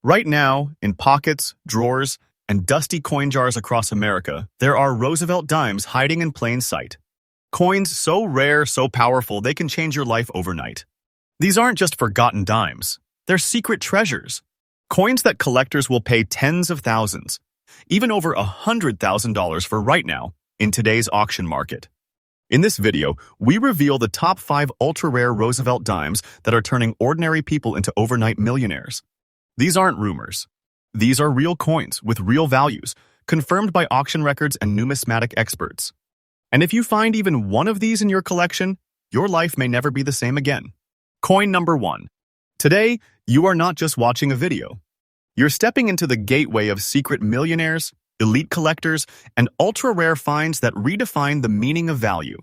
Right now, in pockets, drawers, and dusty coin jars across America, there are Roosevelt dimes hiding in plain sight. Coins so rare, so powerful, they can change your life overnight. These aren't just forgotten dimes. They're secret treasures. Coins that collectors will pay tens of thousands, even over $100,000 for right now, in today's auction market. In this video, we reveal the top 5 ultra-rare Roosevelt dimes that are turning ordinary people into overnight millionaires. These aren't rumors. These are real coins with real values, confirmed by auction records and numismatic experts. And if you find even one of these in your collection, your life may never be the same again. Coin number 1. Today, you are not just watching a video. You're stepping into the gateway of secret millionaires, elite collectors, and ultra-rare finds that redefine the meaning of value.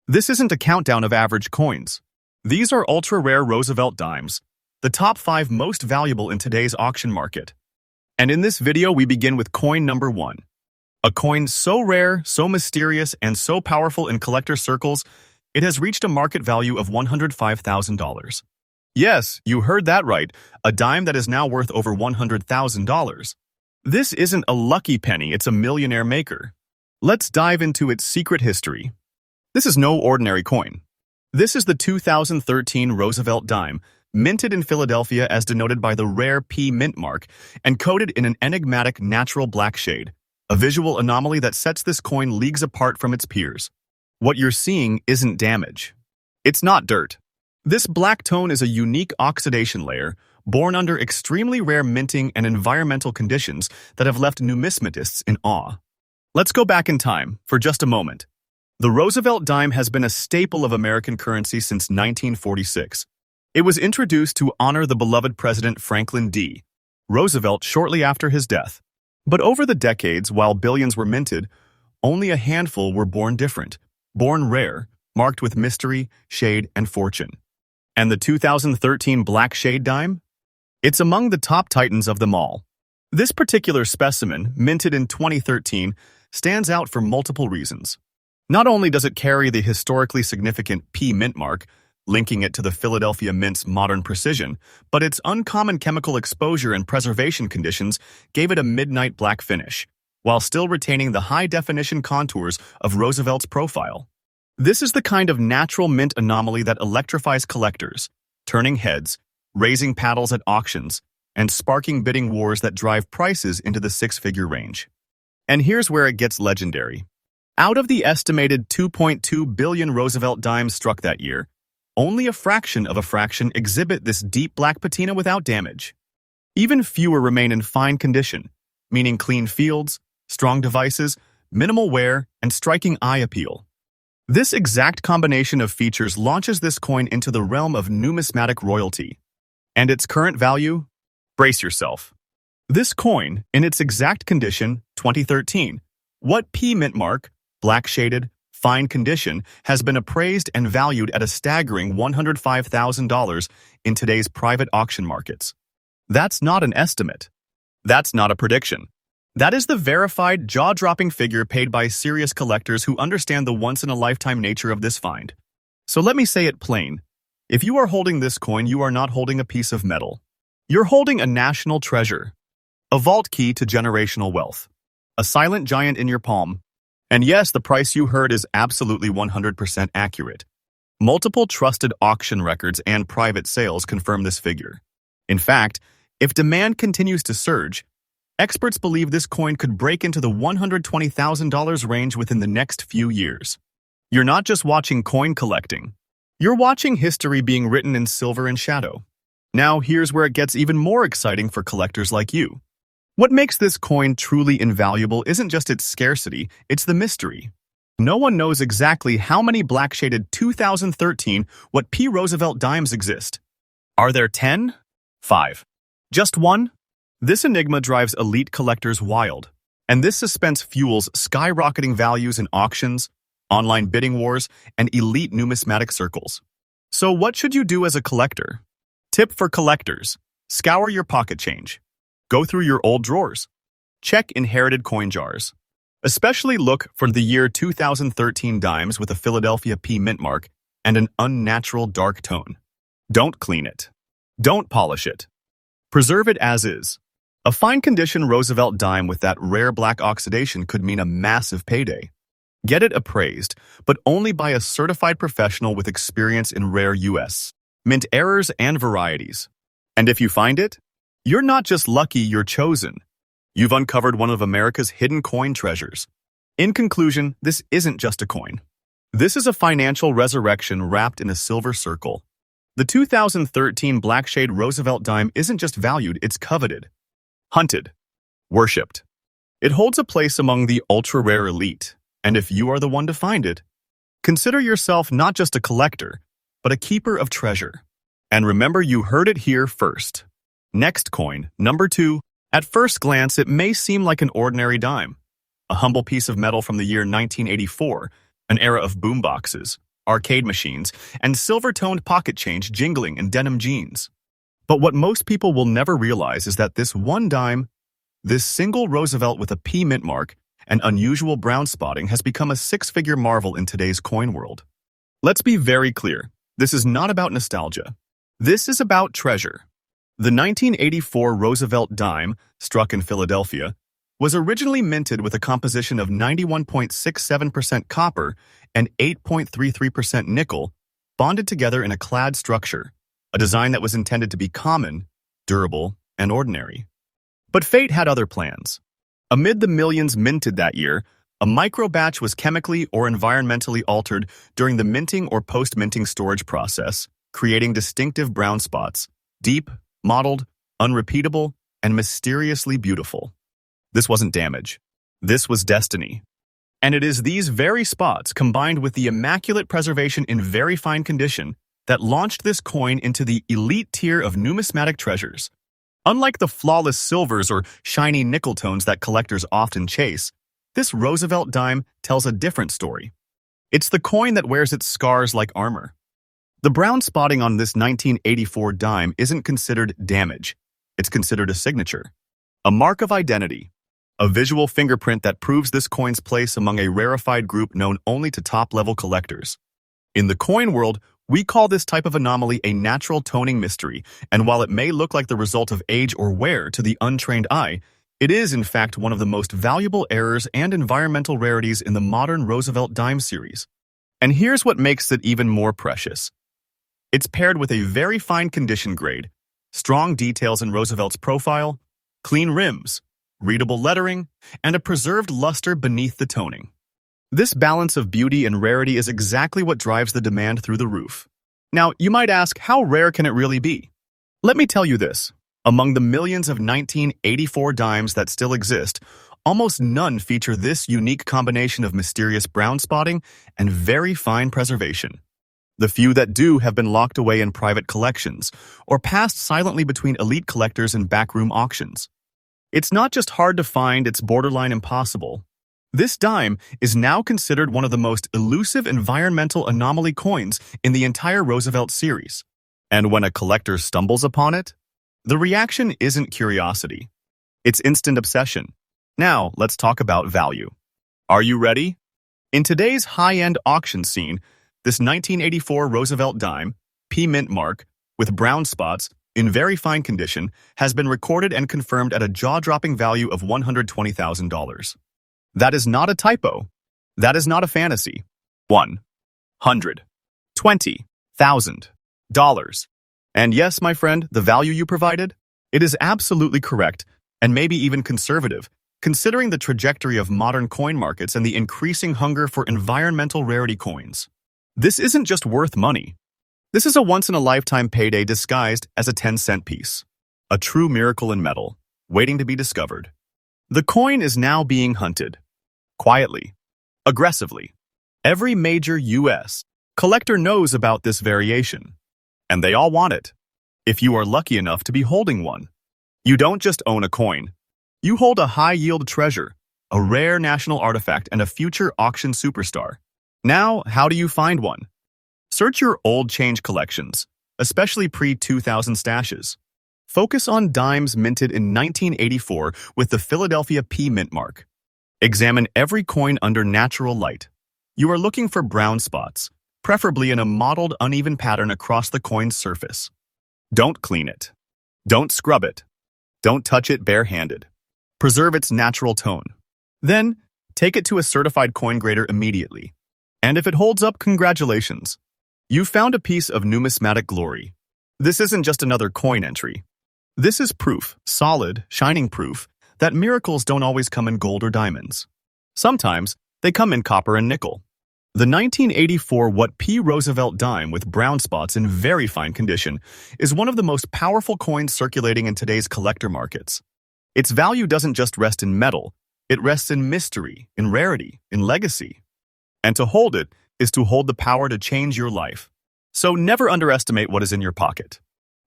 This isn't a countdown of average coins. These are ultra-rare Roosevelt dimes, the top 5 most valuable in today's auction market. And in this video, we begin with coin number 1. A coin so rare, so mysterious, and so powerful in collector circles, it has reached a market value of $105,000. Yes, you heard that right, a dime that is now worth over $100,000. This isn't a lucky penny, it's a millionaire maker. Let's dive into its secret history. This is no ordinary coin. This is the 2013 Roosevelt dime, minted in Philadelphia as denoted by the rare P mint mark, and coated in an enigmatic natural black shade, a visual anomaly that sets this coin leagues apart from its peers. What you're seeing isn't damage. It's not dirt. This black tone is a unique oxidation layer, born under extremely rare minting and environmental conditions that have left numismatists in awe. Let's go back in time for just a moment. The Roosevelt dime has been a staple of American currency since 1946. It was introduced to honor the beloved President Franklin D. Roosevelt shortly after his death. But over the decades, while billions were minted, only a handful were born different, born rare, marked with mystery, shade, and fortune. And the 2013 black shade dime? It's among the top titans of them all. This particular specimen, minted in 2013, stands out for multiple reasons. Not only does it carry the historically significant P mint mark, linking it to the Philadelphia Mint's modern precision, but its uncommon chemical exposure and preservation conditions gave it a midnight black finish, while still retaining the high-definition contours of Roosevelt's profile. This is the kind of natural mint anomaly that electrifies collectors, turning heads, raising paddles at auctions, and sparking bidding wars that drive prices into the six-figure range. And here's where it gets legendary. Out of the estimated 2.2 billion Roosevelt dimes struck that year, only a fraction of a fraction exhibit this deep black patina without damage. Even fewer remain in fine condition, meaning clean fields, strong devices, minimal wear, and striking eye appeal. This exact combination of features launches this coin into the realm of numismatic royalty. And its current value? Brace yourself. This coin, in its exact condition, 2013, what P mint mark, black shaded, fine condition, has been appraised and valued at a staggering $105,000 in today's private auction markets. That's not an estimate. That's not a prediction. That is the verified, jaw-dropping figure paid by serious collectors who understand the once-in-a-lifetime nature of this find. So let me say it plain. If you are holding this coin, you are not holding a piece of metal. You're holding a national treasure, a vault key to generational wealth, a silent giant in your palm. And yes, the price you heard is absolutely 100% accurate. Multiple trusted auction records and private sales confirm this figure. In fact, if demand continues to surge, experts believe this coin could break into the $120,000 range within the next few years. You're not just watching coin collecting. You're watching history being written in silver and shadow. Now, here's where it gets even more exciting for collectors like you. What makes this coin truly invaluable isn't just its scarcity, it's the mystery. No one knows exactly how many black-shaded 2013 what P. Roosevelt dimes exist. Are there 10? 5? Just one? This enigma drives elite collectors wild, and this suspense fuels skyrocketing values in auctions, online bidding wars, and elite numismatic circles. So what should you do as a collector? Tip for collectors: scour your pocket change. Go through your old drawers. Check inherited coin jars. Especially look for the year 2013 dimes with a Philadelphia P mint mark and an unnatural dark tone. Don't clean it. Don't polish it. Preserve it as is. A fine-condition Roosevelt dime with that rare black oxidation could mean a massive payday. Get it appraised, but only by a certified professional with experience in rare U.S. mint errors and varieties. And if you find it, you're not just lucky, you're chosen. You've uncovered one of America's hidden coin treasures. In conclusion, this isn't just a coin. This is a financial resurrection wrapped in a silver circle. The 2013 Blackshade Roosevelt dime isn't just valued, it's coveted, hunted, worshipped. It holds a place among the ultra-rare elite, and if you are the one to find it, consider yourself not just a collector, but a keeper of treasure. And remember, you heard it here first. Next coin, number 2. At first glance, it may seem like an ordinary dime. A humble piece of metal from the year 1984, an era of boomboxes, arcade machines, and silver-toned pocket change jingling in denim jeans. But what most people will never realize is that this one dime, this single Roosevelt with a P mint mark and unusual brown spotting, has become a six-figure marvel in today's coin world. Let's be very clear. This is not about nostalgia. This is about treasure. The 1984 Roosevelt dime, struck in Philadelphia, was originally minted with a composition of 91.67% copper and 8.33% nickel, bonded together in a clad structure, a design that was intended to be common, durable, and ordinary. But fate had other plans. Amid the millions minted that year, a micro-batch was chemically or environmentally altered during the minting or post-minting storage process, creating distinctive brown spots, deep, mottled, unrepeatable, and mysteriously beautiful. This wasn't damage. This was destiny. And it is these very spots, combined with the immaculate preservation in very fine condition, that launched this coin into the elite tier of numismatic treasures. Unlike the flawless silvers or shiny nickel tones that collectors often chase, this Roosevelt dime tells a different story. It's the coin that wears its scars like armor. The brown spotting on this 1984 dime isn't considered damage. It's considered a signature, a mark of identity, a visual fingerprint that proves this coin's place among a rarefied group known only to top-level collectors. In the coin world, we call this type of anomaly a natural toning mystery, and while it may look like the result of age or wear to the untrained eye, it is in fact one of the most valuable errors and environmental rarities in the modern Roosevelt dime series. And here's what makes it even more precious. It's paired with a very fine condition grade, strong details in Roosevelt's profile, clean rims, readable lettering, and a preserved luster beneath the toning. This balance of beauty and rarity is exactly what drives the demand through the roof. Now, you might ask, how rare can it really be? Let me tell you this. Among the millions of 1984 dimes that still exist, almost none feature this unique combination of mysterious brown spotting and very fine preservation. The few that do have been locked away in private collections or passed silently between elite collectors and backroom auctions. It's not just hard to find, it's borderline impossible. This dime is now considered one of the most elusive environmental anomaly coins in the entire Roosevelt series. And when a collector stumbles upon it, the reaction isn't curiosity. It's instant obsession. Now, let's talk about value. Are you ready? In today's high-end auction scene, this 1984 Roosevelt dime, P mint mark, with brown spots, in very fine condition, has been recorded and confirmed at a jaw-dropping value of $120,000. That is not a typo. That is not a fantasy. $120,000. And yes, my friend, the value you provided, it is absolutely correct, and maybe even conservative, considering the trajectory of modern coin markets and the increasing hunger for environmental rarity coins. This isn't just worth money. This is a once-in-a-lifetime payday disguised as a 10-cent piece. A true miracle in metal, waiting to be discovered. The coin is now being hunted. Quietly. Aggressively. Every major U.S. collector knows about this variation. And they all want it. If you are lucky enough to be holding one. You don't just own a coin. You hold a high-yield treasure, a rare national artifact, and a future auction superstar. Now, how do you find one? Search your old change collections, especially pre-2000 stashes. Focus on dimes minted in 1984 with the Philadelphia P mint mark. Examine every coin under natural light. You are looking for brown spots, preferably in a mottled, uneven pattern across the coin's surface. Don't clean it. Don't scrub it. Don't touch it barehanded. Preserve its natural tone. Then, take it to a certified coin grader immediately. And if it holds up, congratulations. You found a piece of numismatic glory. This isn't just another coin entry. This is proof, solid, shining proof, that miracles don't always come in gold or diamonds. Sometimes, they come in copper and nickel. The 1984 What P. Roosevelt dime with brown spots in very fine condition is one of the most powerful coins circulating in today's collector markets. Its value doesn't just rest in metal, it rests in mystery, in rarity, in legacy. And to hold it is to hold the power to change your life. So never underestimate what is in your pocket.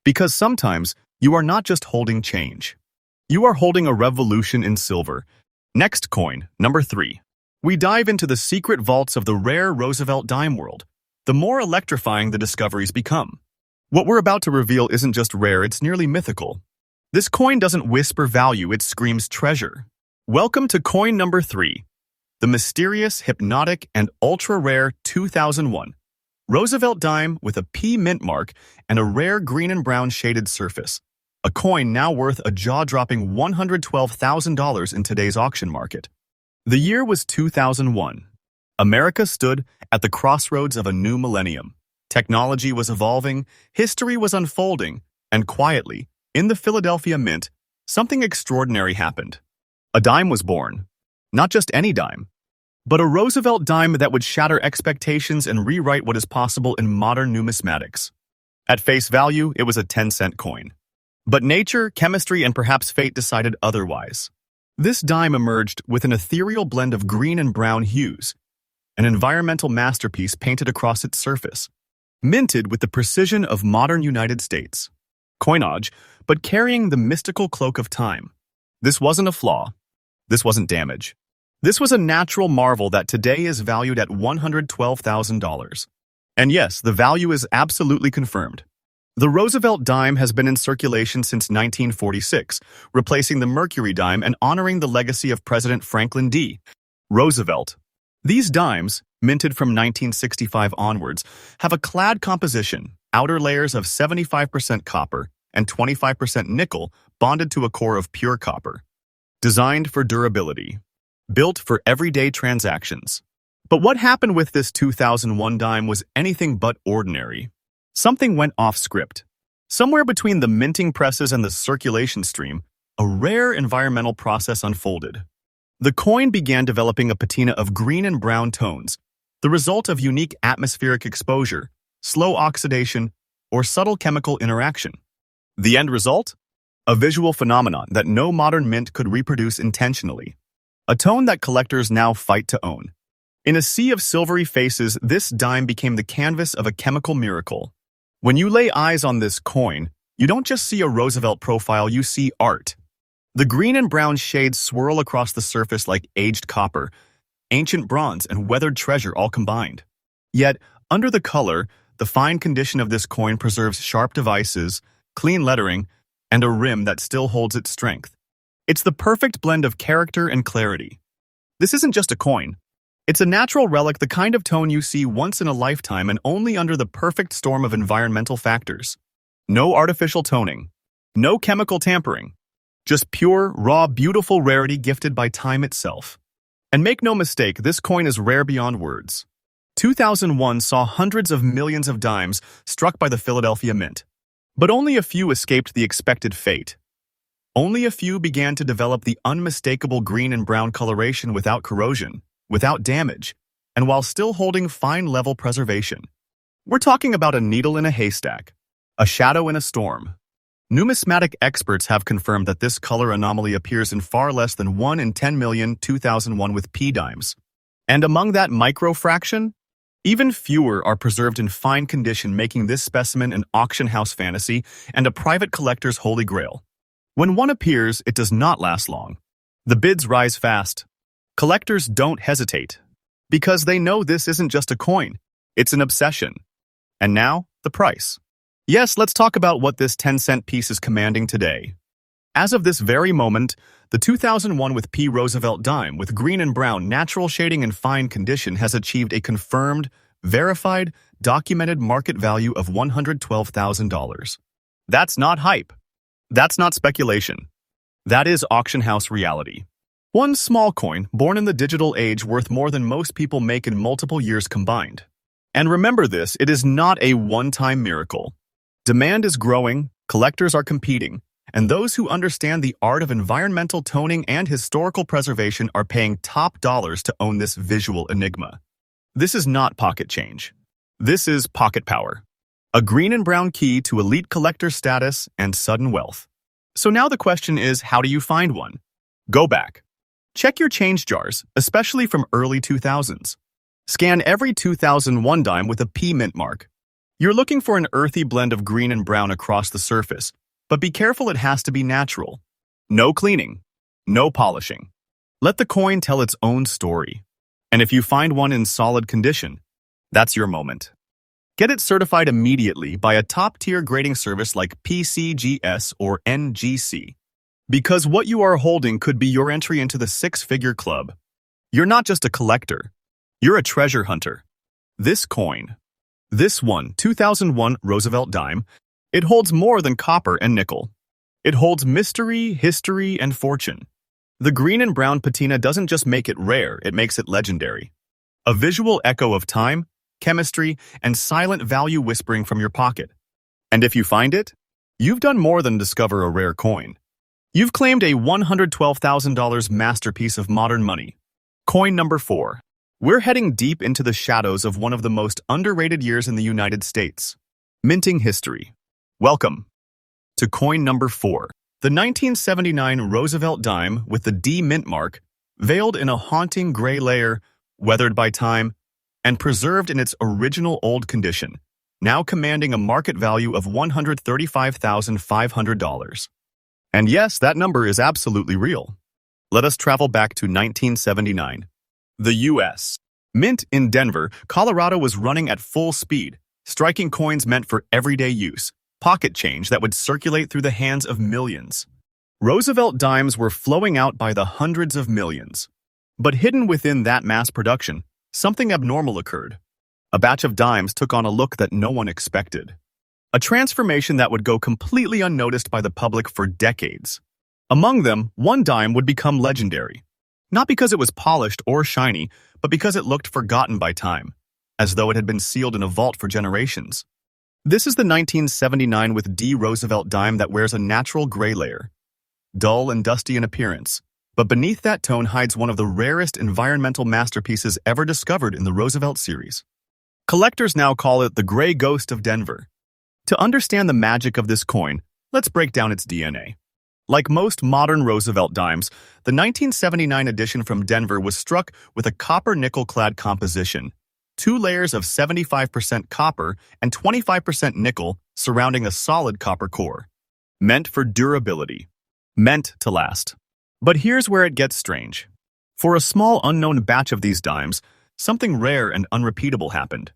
Because sometimes you are not just holding change. You are holding a revolution in silver. Next coin, number 3. We dive into the secret vaults of the rare Roosevelt dime world. The more electrifying the discoveries become. What we're about to reveal isn't just rare, it's nearly mythical. This coin doesn't whisper value, it screams treasure. Welcome to coin number 3. The mysterious, hypnotic, and ultra-rare 2001 Roosevelt dime with a P mint mark and a rare green and brown shaded surface. A coin now worth a jaw-dropping $112,000 in today's auction market. The year was 2001. America stood at the crossroads of a new millennium. Technology was evolving, history was unfolding, and quietly, in the Philadelphia Mint, something extraordinary happened. A dime was born. Not just any dime, but a Roosevelt dime that would shatter expectations and rewrite what is possible in modern numismatics. At face value, it was a 10-cent coin. But nature, chemistry, and perhaps fate decided otherwise. This dime emerged with an ethereal blend of green and brown hues, an environmental masterpiece painted across its surface, minted with the precision of modern United States coinage, but carrying the mystical cloak of time. This wasn't a flaw. This wasn't damage. This was a natural marvel that today is valued at $112,000. And yes, the value is absolutely confirmed. The Roosevelt dime has been in circulation since 1946, replacing the Mercury dime and honoring the legacy of President Franklin D. Roosevelt. These dimes, minted from 1965 onwards, have a clad composition, outer layers of 75% copper and 25% nickel bonded to a core of pure copper. Designed for durability. Built for everyday transactions. But what happened with this 2001 dime was anything but ordinary. Something went off script. Somewhere between the minting presses and the circulation stream, a rare environmental process unfolded. The coin began developing a patina of green and brown tones, the result of unique atmospheric exposure, slow oxidation, or subtle chemical interaction. The end result? A visual phenomenon that no modern mint could reproduce intentionally. A tone that collectors now fight to own. In a sea of silvery faces, this dime became the canvas of a chemical miracle. When you lay eyes on this coin, you don't just see a Roosevelt profile, you see art. The green and brown shades swirl across the surface like aged copper, ancient bronze, and weathered treasure all combined. Yet, under the color, the fine condition of this coin preserves sharp devices, clean lettering, and a rim that still holds its strength. It's the perfect blend of character and clarity. This isn't just a coin. It's a natural relic, the kind of tone you see once in a lifetime and only under the perfect storm of environmental factors. No artificial toning. No chemical tampering. Just pure, raw, beautiful rarity gifted by time itself. And make no mistake, this coin is rare beyond words. 2001 saw hundreds of millions of dimes struck by the Philadelphia Mint. But only a few escaped the expected fate. Only a few began to develop the unmistakable green and brown coloration without corrosion, without damage, and while still holding fine-level preservation. We're talking about a needle in a haystack, a shadow in a storm. Numismatic experts have confirmed that this color anomaly appears in far less than 1 in 10 million 2001 with P dimes. And among that microfraction, even fewer are preserved in fine condition, making this specimen an auction house fantasy and a private collector's holy grail. When one appears, it does not last long. The bids rise fast. Collectors don't hesitate, because they know this isn't just a coin, it's an obsession. And now, the price. Yes, let's talk about what this 10-cent piece is commanding today. As of this very moment, the 2001 with P. Roosevelt dime with green and brown natural shading and fine condition has achieved a confirmed, verified, documented market value of $112,000. That's not hype. That's not speculation. That is auction house reality. One small coin, born in the digital age, worth more than most people make in multiple years combined. And remember this, it is not a one-time miracle. Demand is growing, collectors are competing, and those who understand the art of environmental toning and historical preservation are paying top dollars to own this visual enigma. This is not pocket change. This is pocket power. A green and brown key to elite collector status and sudden wealth. So now the question is, how do you find one? Go back. Check your change jars, especially from early 2000s. Scan every 2001 dime with a P mint mark. You're looking for an earthy blend of green and brown across the surface, but be careful, it has to be natural. No cleaning, no polishing. Let the coin tell its own story. And if you find one in solid condition, that's your moment. Get it certified immediately by a top-tier grading service like PCGS or NGC. Because what you are holding could be your entry into the six-figure club. You're not just a collector. You're a treasure hunter. This coin, this 2001 Roosevelt dime, it holds more than copper and nickel. It holds mystery, history, and fortune. The green and brown patina doesn't just make it rare, it makes it legendary. A visual echo of time, chemistry, and silent value whispering from your pocket. And if you find it, you've done more than discover a rare coin. You've claimed a $112,000 masterpiece of modern money. Coin number 4. We're heading deep into the shadows of one of the most underrated years in the United States. Minting history. Welcome to coin number 4. The 1979 Roosevelt dime with the D mint mark, veiled in a haunting gray layer, weathered by time, and preserved in its original old condition, now commanding a market value of $135,500. And yes, that number is absolutely real. Let us travel back to 1979. The U.S. Mint in Denver, Colorado was running at full speed, striking coins meant for everyday use, pocket change that would circulate through the hands of millions. Roosevelt dimes were flowing out by the hundreds of millions. But hidden within that mass production, something abnormal occurred. A batch of dimes took on a look that no one expected. A transformation that would go completely unnoticed by the public for decades. Among them, one dime would become legendary. Not because it was polished or shiny, but because it looked forgotten by time, as though it had been sealed in a vault for generations. This is the 1979 with D Roosevelt dime that wears a natural gray layer. Dull and dusty in appearance, but beneath that tone hides one of the rarest environmental masterpieces ever discovered in the Roosevelt series. Collectors now call it the Gray Ghost of Denver. To understand the magic of this coin, let's break down its DNA. Like most modern Roosevelt dimes, the 1979 edition from Denver was struck with a copper-nickel-clad composition, 2 layers of 75% copper and 25% nickel surrounding a solid copper core. Meant for durability. Meant to last. But here's where it gets strange. For a small unknown batch of these dimes, something rare and unrepeatable happened.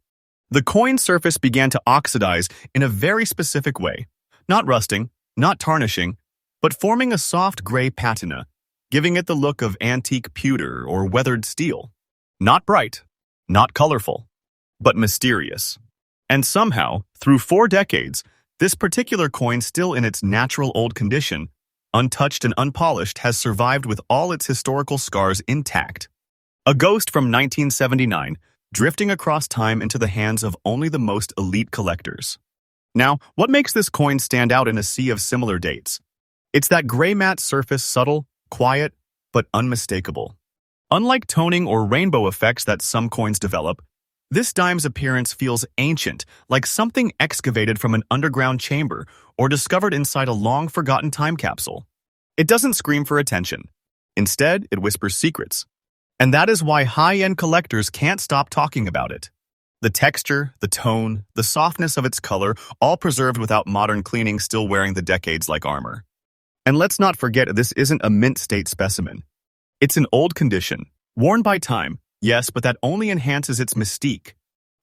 The coin surface began to oxidize in a very specific way, not rusting, not tarnishing, but forming a soft gray patina, giving it the look of antique pewter or weathered steel. Not bright, not colorful, but mysterious. And somehow, through 4 decades, this particular coin, still in its natural old condition, untouched and unpolished, has survived with all its historical scars intact. A ghost from 1979, drifting across time into the hands of only the most elite collectors. Now, what makes this coin stand out in a sea of similar dates? It's that gray matte surface, subtle, quiet, but unmistakable. Unlike toning or rainbow effects that some coins develop, this dime's appearance feels ancient, like something excavated from an underground chamber or discovered inside a long-forgotten time capsule. It doesn't scream for attention. Instead, it whispers secrets. And that is why high-end collectors can't stop talking about it. The texture, the tone, the softness of its color, all preserved without modern cleaning, still wearing the decades like armor. And let's not forget, this isn't a mint state specimen. It's an old condition, worn by time, yes, but that only enhances its mystique.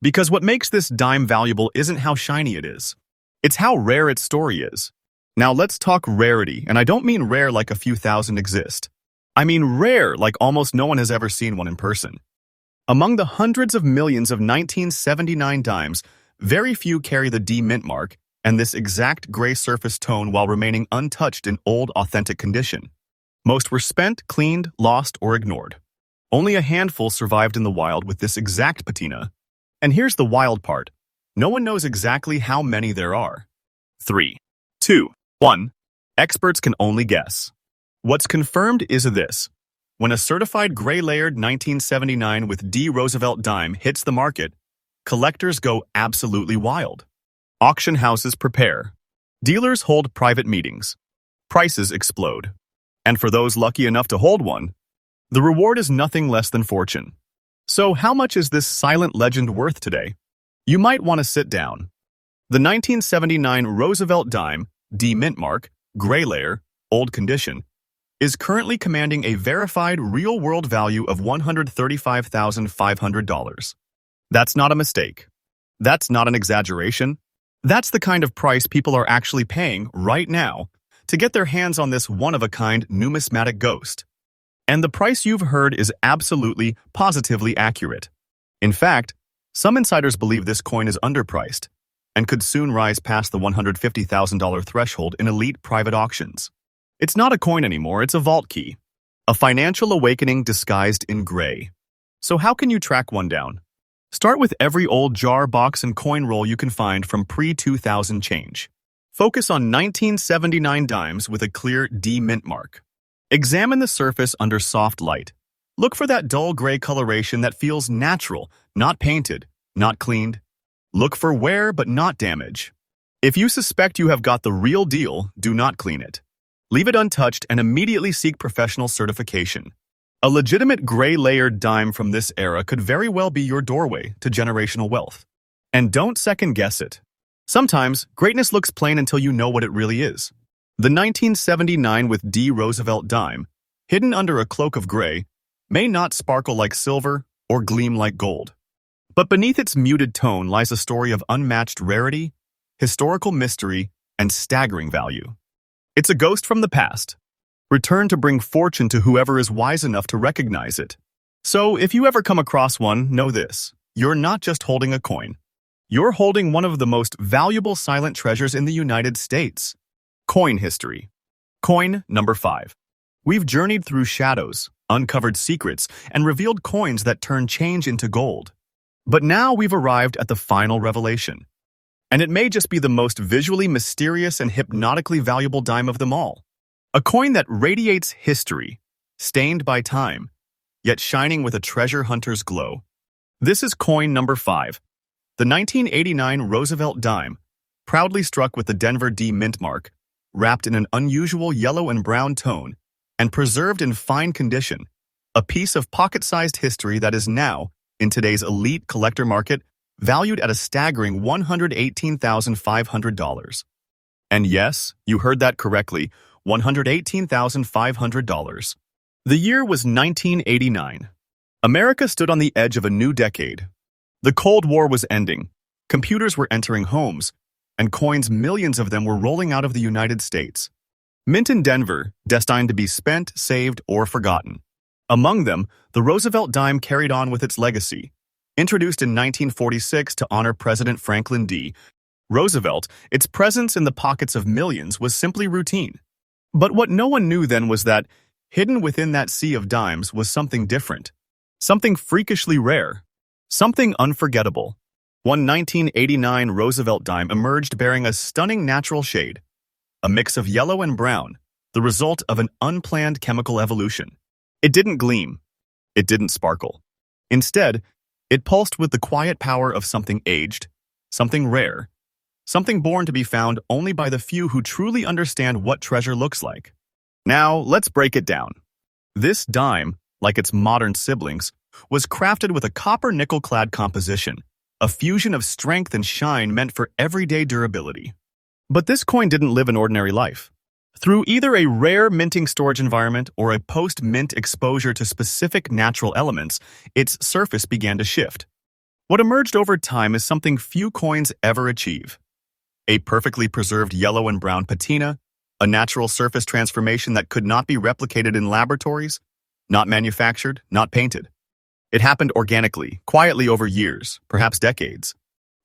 Because what makes this dime valuable isn't how shiny it is. It's how rare its story is. Now let's talk rarity, and I don't mean rare like a few thousand exist. I mean rare like almost no one has ever seen one in person. Among the hundreds of millions of 1979 dimes, very few carry the D mint mark, and this exact gray surface tone while remaining untouched in old, authentic condition. Most were spent, cleaned, lost, or ignored. Only a handful survived in the wild with this exact patina. And here's the wild part. No one knows exactly how many there are. 3, 2, 1. Experts can only guess. What's confirmed is this. When a certified gray-layered 1979 with D. Roosevelt dime hits the market, collectors go absolutely wild. Auction houses prepare. Dealers hold private meetings. Prices explode. And for those lucky enough to hold one, the reward is nothing less than fortune. So how much is this silent legend worth today? You might want to sit down. The 1979 Roosevelt dime, D mint mark, gray layer, old condition, is currently commanding a verified real-world value of $135,500. That's not a mistake. That's not an exaggeration. That's the kind of price people are actually paying right now to get their hands on this one-of-a-kind numismatic ghost. And the price you've heard is absolutely, positively accurate. In fact, some insiders believe this coin is underpriced and could soon rise past the $150,000 threshold in elite private auctions. It's not a coin anymore, it's a vault key. A financial awakening disguised in gray. So how can you track one down? Start with every old jar, box, and coin roll you can find from pre-2000 change. Focus on 1979 dimes with a clear D mint mark. Examine the surface under soft light. Look for that dull gray coloration that feels natural, not painted, not cleaned. Look for wear but not damage. If you suspect you have got the real deal, do not clean it. Leave it untouched and immediately seek professional certification. A legitimate gray-layered dime from this era could very well be your doorway to generational wealth. And don't second-guess it. Sometimes, greatness looks plain until you know what it really is. The 1979 with D. Roosevelt dime, hidden under a cloak of gray, may not sparkle like silver or gleam like gold. But beneath its muted tone lies a story of unmatched rarity, historical mystery, and staggering value. It's a ghost from the past, returned to bring fortune to whoever is wise enough to recognize it. So if you ever come across one, know this. You're not just holding a coin. You're holding one of the most valuable silent treasures in the United States. Coin history. Coin number 5. We've journeyed through shadows, uncovered secrets, and revealed coins that turn change into gold. But now we've arrived at the final revelation. And it may just be the most visually mysterious and hypnotically valuable dime of them all. A coin that radiates history, stained by time, yet shining with a treasure hunter's glow. This is coin number 5, the 1989 Roosevelt dime, proudly struck with the Denver D mint mark, wrapped in an unusual yellow and brown tone, and preserved in fine condition, a piece of pocket-sized history that is now, in today's elite collector market, valued at a staggering $118,500. And yes, you heard that correctly, $118,500. The year was 1989. America stood on the edge of a new decade. The Cold War was ending, computers were entering homes, and coins, millions of them, were rolling out of the United States. Mint in Denver, destined to be spent, saved, or forgotten. Among them, the Roosevelt dime carried on with its legacy. Introduced in 1946 to honor President Franklin D. Roosevelt, its presence in the pockets of millions was simply routine. But what no one knew then was that, hidden within that sea of dimes, was something different. Something freakishly rare. Something unforgettable. One 1989 Roosevelt dime emerged bearing a stunning natural shade. A mix of yellow and brown, the result of an unplanned chemical evolution. It didn't gleam. It didn't sparkle. Instead, it pulsed with the quiet power of something aged, something rare, something born to be found only by the few who truly understand what treasure looks like. Now, let's break it down. This dime, like its modern siblings, was crafted with a copper nickel-clad composition, a fusion of strength and shine meant for everyday durability. But this coin didn't live an ordinary life. Through either a rare minting storage environment or a post-mint exposure to specific natural elements, its surface began to shift. What emerged over time is something few coins ever achieve. A perfectly preserved yellow and brown patina, a natural surface transformation that could not be replicated in laboratories, not manufactured, not painted. It happened organically, quietly over years, perhaps decades.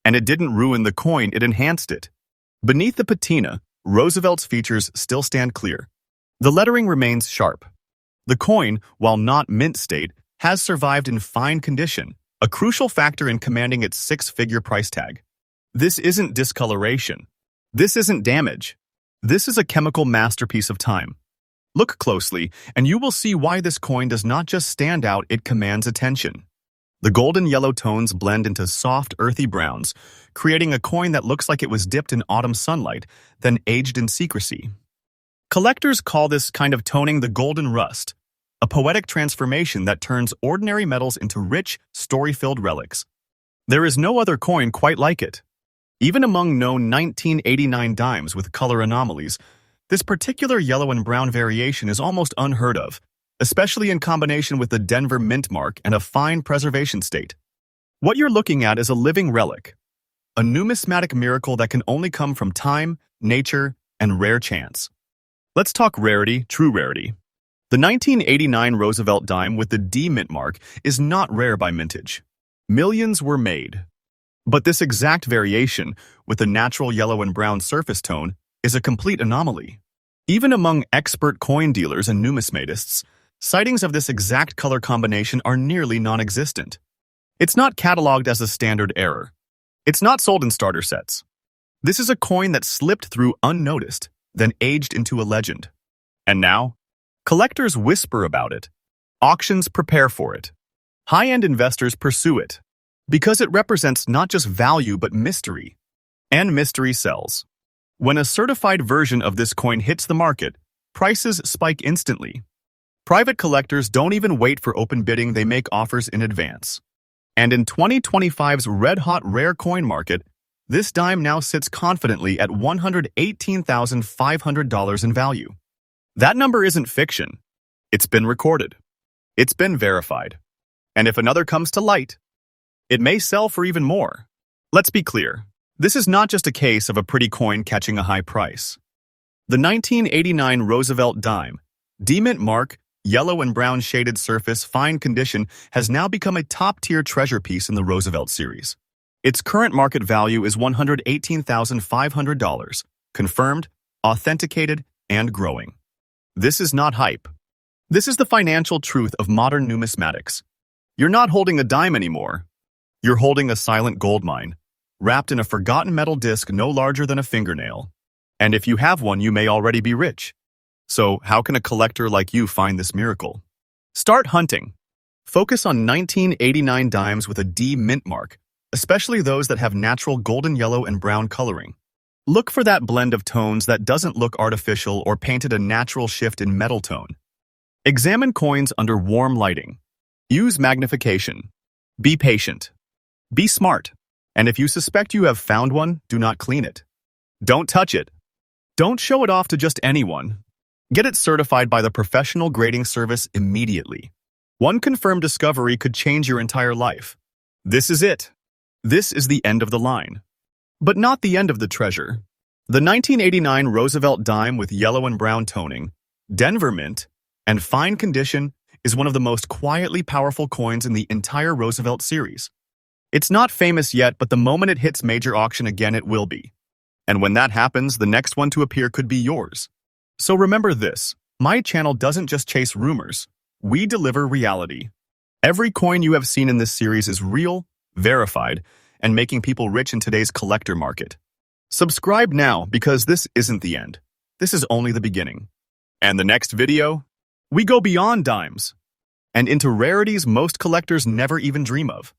And it didn't ruin the coin, it enhanced it. Beneath the patina, Roosevelt's features still stand clear. The lettering remains sharp. The coin, while not mint state, has survived in fine condition, a crucial factor in commanding its six-figure price tag. This isn't discoloration. This isn't damage. This is a chemical masterpiece of time. Look closely, and you will see why this coin does not just stand out, it commands attention. The golden yellow tones blend into soft, earthy browns, creating a coin that looks like it was dipped in autumn sunlight, then aged in secrecy. Collectors call this kind of toning the golden rust, a poetic transformation that turns ordinary metals into rich, story-filled relics. There is no other coin quite like it. Even among known 1989 dimes with color anomalies, this particular yellow and brown variation is almost unheard of, especially in combination with the Denver mint mark and a fine preservation state. What you're looking at is a living relic, a numismatic miracle that can only come from time, nature, and rare chance. Let's talk rarity, true rarity. The 1989 Roosevelt dime with the D mint mark is not rare by mintage. Millions were made. But this exact variation, with the natural yellow and brown surface tone, is a complete anomaly. Even among expert coin dealers and numismatists, sightings of this exact color combination are nearly non-existent. It's not cataloged as a standard error. It's not sold in starter sets. This is a coin that slipped through unnoticed, then aged into a legend. And now, collectors whisper about it. Auctions prepare for it. High-end investors pursue it. Because it represents not just value but mystery. And mystery sells. When a certified version of this coin hits the market, prices spike instantly. Private collectors don't even wait for open bidding, they make offers in advance. And in 2025's red-hot rare coin market, this dime now sits confidently at $118,500 in value. That number isn't fiction. It's been recorded. It's been verified. And if another comes to light, it may sell for even more. Let's be clear. This is not just a case of a pretty coin catching a high price. The 1989 Roosevelt dime, D-mint mark, yellow and brown shaded surface, fine condition, has now become a top-tier treasure piece in the Roosevelt series. Its current market value is $118,500, confirmed, authenticated, and growing. This is not hype. This is the financial truth of modern numismatics. You're not holding a dime anymore. You're holding a silent gold mine, wrapped in a forgotten metal disc no larger than a fingernail. And if you have one, you may already be rich. So how can a collector like you find this miracle? Start hunting. Focus on 1989 dimes with a D mint mark, especially those that have natural golden yellow and brown coloring. Look for that blend of tones that doesn't look artificial or painted a natural shift in metal tone. Examine coins under warm lighting. Use magnification. Be patient. Be smart. And if you suspect you have found one, do not clean it. Don't touch it. Don't show it off to just anyone. Get it certified by the professional grading service immediately. One confirmed discovery could change your entire life. This is it. This is the end of the line. But not the end of the treasure. The 1989 Roosevelt dime with yellow and brown toning, Denver mint, and fine condition is one of the most quietly powerful coins in the entire Roosevelt series. It's not famous yet, but the moment it hits major auction again, it will be. And when that happens, the next one to appear could be yours. So remember this, my channel doesn't just chase rumors. We deliver reality. Every coin you have seen in this series is real, verified, and making people rich in today's collector market. Subscribe now because this isn't the end. This is only the beginning. And the next video, we go beyond dimes and into rarities most collectors never even dream of.